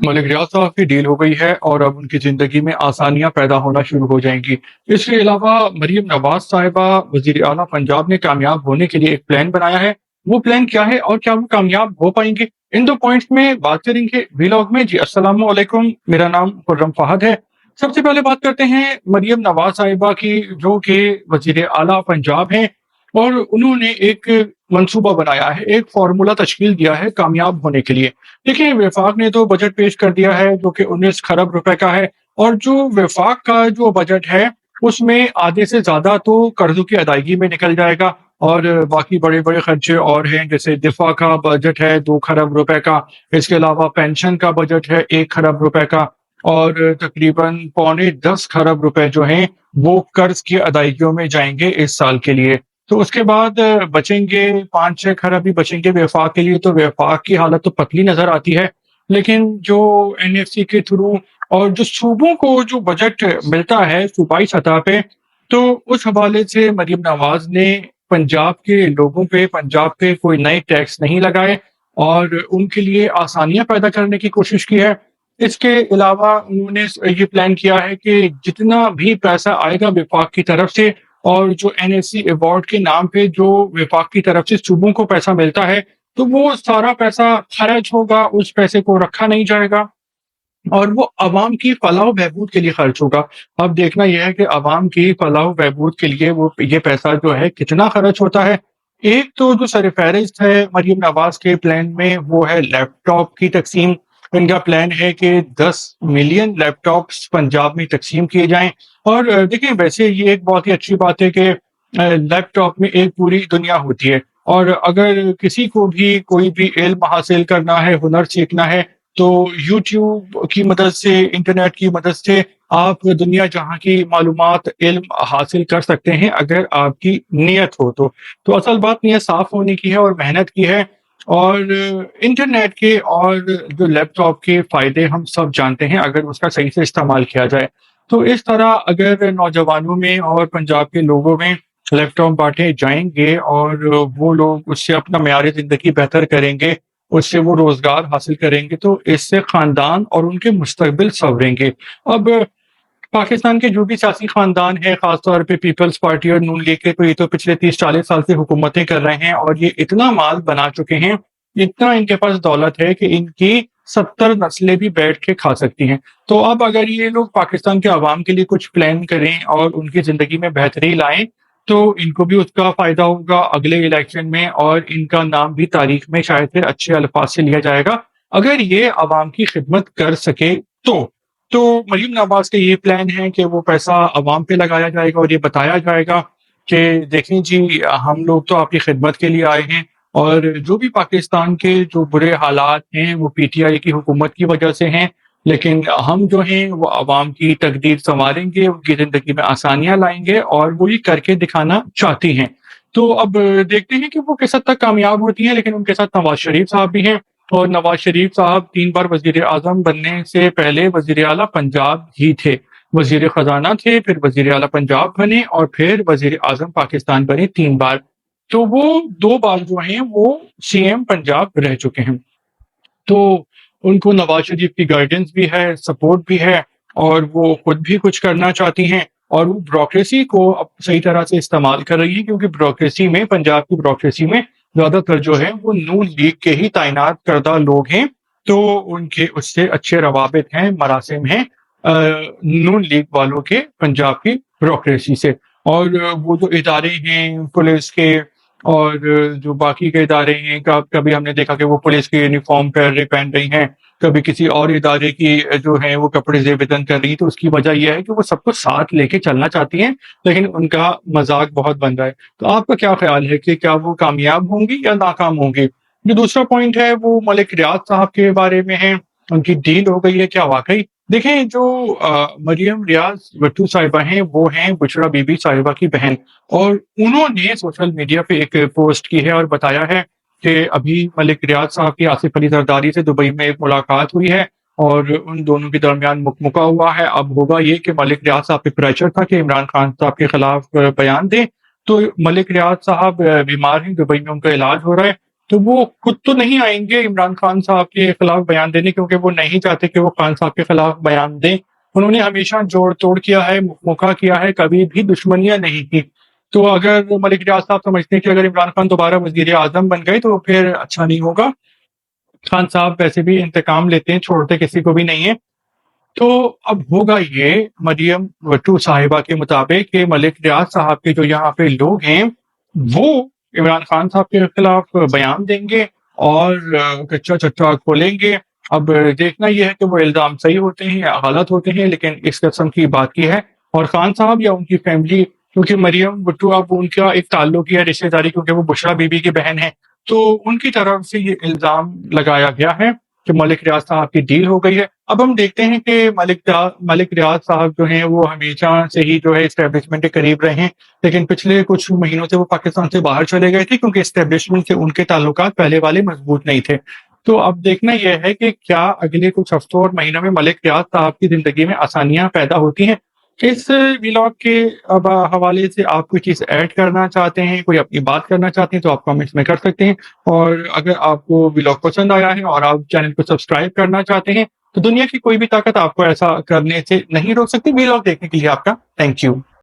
मलिक रियाज साहब की डील हो गई है और अब उनकी ज़िंदगी में आसानियाँ पैदा होना शुरू हो जाएँगी। इसके अलावा मरीम नवाज़ साहिबा वज़ीर आला पंजाब ने कामयाब होने के लिए एक प्लान बनाया है। वो प्लान क्या है और क्या वो कामयाब हो पाएँगे? इन 2 पॉइंट्स में बात करेंगे व्लॉग में। जी, अस्सलामु अलैकुम, मेरा नाम खुर्रम फहद है। सबसे पहले बात करते हैं मरीम नवाज़ साहिबा की, जो कि वज़ीर आला पंजाब हैं और उन्होंने एक मंसूबा बनाया है, एक फ़ॉर्मूला तश्कील दिया है कामयाब होने के लिए। देखिए, वफ़ाक ने तो बजट पेश कर दिया है जो कि 19 खरब रुपए का है और जो वफ़ाक का जो बजट है, उसमें आधे से ज़्यादा तो कर्ज़ों की अदायगी में निकल जाएगा और बाकी बड़े-बड़े खर्चे और हैं, जैसे दिफ़ा का बजट है 2 खरब रुपए का, इसके अलावा पेंशन का बजट है 1 खरब रुपए का और तकरीबन पौने 10 खरब रुपए जो हैं, वो कर्ज़ की अदायगियों में जाएँगे इस साल के लिए। तो उसके बाद बचेंगे 5-6 खरब ही बचेंगे वफ़ाक के लिए, तो वफ़ाक की हालत तो पतली नज़र आती है। लेकिन जो एनएफसी के थ्रू और जो सूबों को जो बजट मिलता है सूबाई सतह पे, तो उस हवाले से मरीम नवाज़ ने पंजाब के लोगों पे, पंजाब पे कोई नए टैक्स नहीं लगाए और उनके लिए आसानियाँ पैदा करने की कोशिश की है। इसके अलावा उन्होंने ये प्लान किया है कि जितना भी पैसा आएगा वफ़ाक की तरफ से और जो एनएससी अवार्ड के नाम पे जो वफाक की तरफ से सूबों को पैसा मिलता है, तो वो सारा पैसा खर्च होगा, उस पैसे को रखा नहीं जाएगा और वो अवाम की फलाह बहबूद के लिए खर्च होगा। अब देखना यह है कि अवाम की फलाह बहबूद के लिए वो ये पैसा जो है कितना खर्च होता है। एक तो जो सरफ़हरिस्त है मरीम नवाज़ के प्लान में, वो है लैपटॉप की तक़सीम। इनका प्लान है कि 10 मिलियन लैपटॉप्स पंजाब में तक़सीम किए जाएँ और देखिए, वैसे ये एक बहुत ही अच्छी बात है कि लैपटॉप में एक पूरी दुनिया होती है और अगर किसी को भी कोई भी इल्म हासिल करना है, हुनर सीखना है, तो यूट्यूब की मदद से, इंटरनेट की मदद से आप दुनिया जहाँ की मालूमात, इल्म हासिल कर सकते हैं अगर आपकी नीयत हो तो। तो असल बात नीयत साफ़ होने की है और मेहनत की है और इंटरनेट के और जो लैपटॉप के फ़ायदे हम सब जानते हैं अगर उसका सही से इस्तेमाल किया जाए। तो इस तरह अगर नौजवानों में और पंजाब के लोगों में लैपटॉप बाँटे जाएँगे और वो लोग उससे अपना मेयार ज़िंदगी बेहतर करेंगे, उससे वो रोज़गार हासिल करेंगे, तो इससे ख़ानदान और उनके मुस्तक़बिल सँवरेंगे। अब पाकिस्तान के जो भी सियासी ख़ानदान हैं, ख़ास तौर पे पीपल्स पार्टी और नून लीग के, तो ये तो पिछले 30-40 साल से हुकूमतें कर रहे हैं और ये इतना माल बना चुके हैं, इतना इनके पास दौलत है कि इनकी 70 नस्लें भी बैठ के खा सकती हैं। तो अब अगर ये लोग पाकिस्तान के अवाम के लिए कुछ प्लान करें और उनकी ज़िंदगी में बेहतरी लाएँ, तो इनको भी उसका फ़ायदा होगा अगले इलेक्शन में और इनका नाम भी तारीख़ में शायद फिर अच्छे अल्फ़ाज़ से लिया जाएगा, अगर ये अवाम की खिदमत कर सके तो। तो मरीम नवाज़ के ये प्लान है कि वो पैसा अवाम पे लगाया जाएगा और ये बताया जाएगा कि देखें जी, हम लोग तो आपकी खिदमत के लिए आए हैं और जो भी पाकिस्तान के जो बुरे हालात हैं वो पीटीआई की हुकूमत की वजह से हैं, लेकिन हम जो हैं वो अवाम की तकदीर सँवारेंगे, उनकी ज़िंदगी में आसानियाँ लाएँगे और वो ये करके दिखाना चाहती हैं। तो अब देखते हैं कि वो किस हद तक कामयाब होती हैं, लेकिन उनके साथ नवाज़ शरीफ साहब भी हैं और नवाज़ शरीफ साहब 3 बार वज़ीर-ए-आज़म बनने से पहले वज़ीर-ए-आला पंजाब ही थे। वज़ीर ख़ज़ाना थे, फिर वज़ीर-ए-आला पंजाब बने और फिर वज़ीर-ए-आज़म पाकिस्तान बने 3 बार। तो वो 2 बार जो हैं वो सीएम पंजाब रह चुके हैं। तो उनको नवाज़ शरीफ की गाइडेंस भी है, सपोर्ट भी है और वो खुद भी कुछ करना चाहती हैं और वो ब्यूरोक्रेसी को अब सही तरह से इस्तेमाल कर रही है, क्योंकि ब्यूरोक्रेसी में, पंजाब की ब्यूरोक्रेसी में ज़्यादातर जो है वो नून लीग के ही तैनात करदा लोग हैं, तो उनके उससे अच्छे रवाबित हैं, मरासिम हैं नून लीग वालों के पंजाब की ब्यूरोक्रेसी से। और वो जो इदारे हैं पुलिस के और जो बाकी के इदारे हैं, कभी हमने देखा कि वो पुलिस की यूनिफ़ॉर्म पहन रही हैं, कभी किसी और इदारे की जो है वो कपड़े ज़ेब-ए-तन कर रही हैं, तो उसकी वजह ये है कि वो सबको साथ लेके चलना चाहती हैं, लेकिन उनका मज़ाक बहुत बन रहा है। तो आपका क्या ख़्याल है कि क्या वो कामयाब होंगी या नाकाम होंगी? जो दूसरा पॉइंट है वो मलिक रियाज़ साहब के बारे में है, उनकी डील हो गई है क्या वाक़ई? देखें, जो मरियम रियाज़ भट्टू साहिबा हैं, वो हैं बुशरा बीबी साहिबा की बहन और उन्होंने सोशल मीडिया पे एक पोस्ट की है और बताया है कि अभी मलिक रियाज़ साहब की आसिफ अली ज़रदारी से दुबई में एक मुलाकात हुई है और उन दोनों के दरमियान मुकमुका हुआ है। अब होगा ये कि मलिक रियाज़ साहब पे प्रेशर था कि इमरान खान साहब के खिलाफ बयान दें, तो मलिक रियाज़ साहब बीमार हैं, दुबई में उनका इलाज हो रहा है तो वो खुद तो नहीं आएंगे इमरान खान साहब के खिलाफ बयान देने, क्योंकि वो नहीं चाहते कि वो खान साहब के खिलाफ बयान दें। उन्होंने हमेशा जोड़ तोड़ किया है, मुखा किया है, कभी भी दुश्मनियां नहीं की। तो अगर मलिक रियाज साहब समझते हैं कि अगर इमरान खान दोबारा वजीर आजम बन गए तो फिर अच्छा नहीं होगा। खान साहब वैसे भी इंतकाम लेते हैं, छोड़ते किसी को भी नहीं है। तो अब होगा ये, मरियम भट्टू साहिबा के मुताबिक, कि मलिक रियाज साहब के जो यहाँ पे लोग हैं वो इमरान खान साहब के खिलाफ बयान देंगे और कच्चा चट्टा खोलेंगे। अब देखना यह है कि वो इल्जाम सही होते हैं या गलत होते हैं, लेकिन इस किस्म की बात की है। और खान साहब या उनकी फैमिली, क्योंकि मरियम भट्टू अब उनका एक ताल्लुक या रिश्तेदारी, क्योंकि वो बुशरा बीबी की बहन है, तो उनकी तरफ से ये इल्जाम लगाया गया है कि मलिक रियाज साहब की डील हो गई है। अब हम देखते हैं कि मलिक रियाज साहब जो हैं वो हमेशा से ही जो है इस्टेब्लिशमेंट के करीब रहे हैं, लेकिन पिछले कुछ महीनों से वो पाकिस्तान से बाहर चले गए थे, क्योंकि इस्टेब्लिशमेंट से उनके ताल्लुकात पहले वाले मजबूत नहीं थे। तो अब देखना यह है कि क्या अगले कुछ हफ्तों और महीनों में मलिक रियाज साहब की जिंदगी में आसानियां पैदा होती हैं। इस व्लॉग के अब हवाले से आप कोई चीज़ ऐड करना चाहते हैं, कोई अपनी बात करना चाहते हैं, तो आप कमेंट्स में कर सकते हैं। और अगर आपको व्लॉग पसंद आया है और आप चैनल को सब्सक्राइब करना चाहते हैं, तो दुनिया की कोई भी ताकत आपको ऐसा करने से नहीं रोक सकती। व्लॉग देखने के लिए आपका थैंक यू।